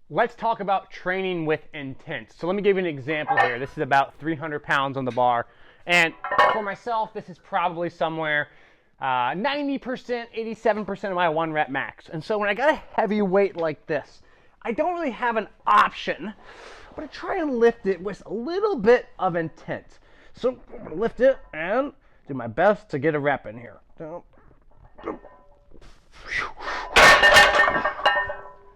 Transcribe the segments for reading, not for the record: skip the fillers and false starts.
Let's talk about training with intent. So let me give you an example here. This is about 300 pounds on the bar. And for myself, this is probably somewhere 90%, 87% of my 1 rep max. And so when I got a heavy weight like this, I don't really have an option, but I try and lift it with a little bit of intent. So I'm gonna lift it and do my best to get a rep in here.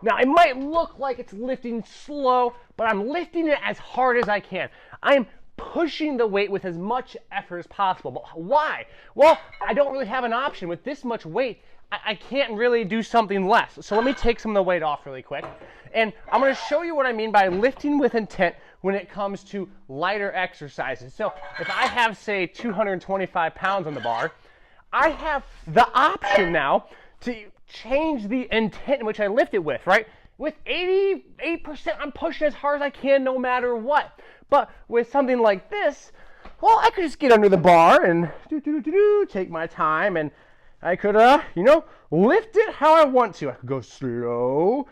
Now, it might look like it's lifting slow, but I'm lifting it as hard as I can. I'm pushing the weight with as much effort as possible. But why? Well, I don't really have an option. With this much weight, I can't really do something less. So let me take some of the weight off really quick. And I'm going to show you what I mean by lifting with intent when it comes to lighter exercises. So if I have, say, 225 pounds on the bar, I have the option now to change the intent in which I lift it with, right? With 88%, I'm pushing as hard as I can no matter what. But with something like this, well, I could just get under the bar and take my time, and I could, lift it how I want to. I could go slow,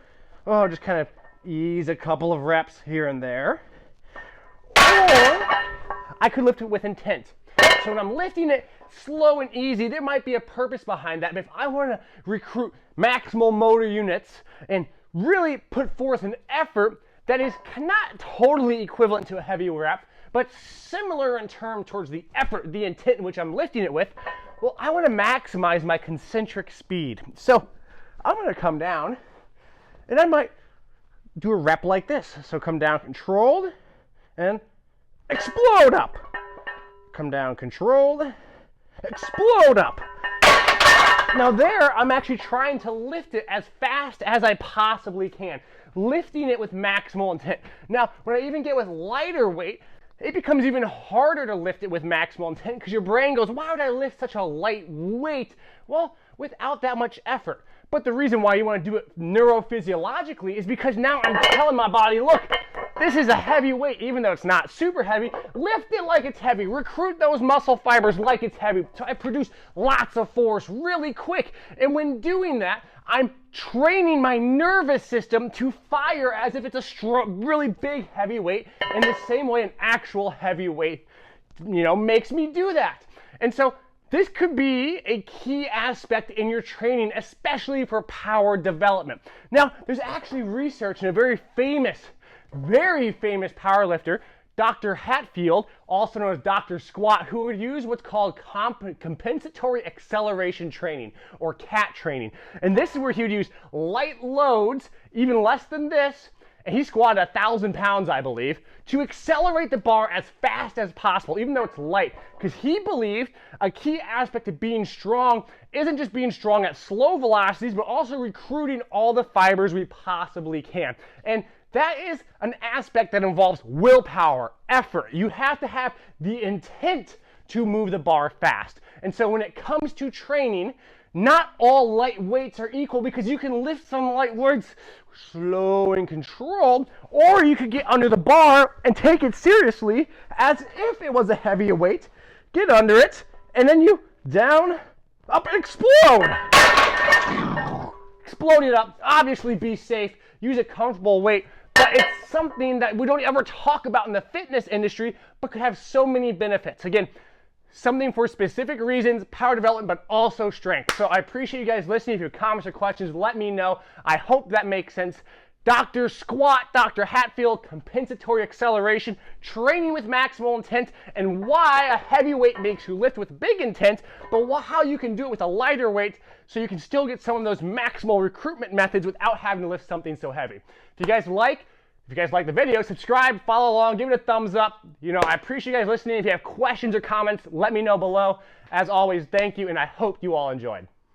just kind of ease a couple of reps here and there. Or I could lift it with intent. So when I'm lifting it slow and easy, there might be a purpose behind that. But if I want to recruit maximal motor units and really put forth an effort that is not totally equivalent to a heavy rep, but similar in terms towards the effort, the intent in which I'm lifting it with, well, I want to maximize my concentric speed. So I'm going to come down, and I might do a rep like this. So come down controlled and explode up. Come down controlled, explode up. Now there, I'm actually trying to lift it as fast as I possibly can, lifting it with maximal intent. Now, when I even get with lighter weight, it becomes even harder to lift it with maximal intent because your brain goes, why would I lift such a light weight? Well, without that much effort. But the reason why you want to do it neurophysiologically is because now I'm telling my body, look, this is a heavy weight, even though it's not super heavy. Lift it like it's heavy. Recruit those muscle fibers like it's heavy. So I produce lots of force really quick. And when doing that, I'm training my nervous system to fire as if it's a strong, really big heavy weight, in the same way an actual heavy weight, makes me do that. And so this could be a key aspect in your training, especially for power development. Now, there's actually research in a very famous powerlifter, Dr. Hatfield, also known as Dr. Squat, who would use what's called compensatory acceleration training, or CAT training. And this is where he would use light loads, even less than this, and he squatted 1,000 pounds, I believe, to accelerate the bar as fast as possible, even though it's light. Because he believed a key aspect of being strong isn't just being strong at slow velocities, but also recruiting all the fibers we possibly can. And that is an aspect that involves willpower, effort. You have to have the intent to move the bar fast. And so when it comes to training, not all light weights are equal, because you can lift some light weights slow and controlled, or you could get under the bar and take it seriously as if it was a heavy weight, get under it, and then you down, up, and explode. Explode it up. Obviously be safe, use a comfortable weight, but it's something that we don't ever talk about in the fitness industry, but could have so many benefits. Again, something for specific reasons, power development, but also strength. So I appreciate you guys listening. If you have comments or questions, let me know. I hope that makes sense. Dr. Squat, Dr. Hatfield, compensatory acceleration, training with maximal intent, and why a heavy weight makes you lift with big intent, but how you can do it with a lighter weight so you can still get some of those maximal recruitment methods without having to lift something so heavy. If you guys like the video, subscribe, follow along, give it a thumbs up. I appreciate you guys listening. If you have questions or comments, let me know below. As always, thank you, and I hope you all enjoyed.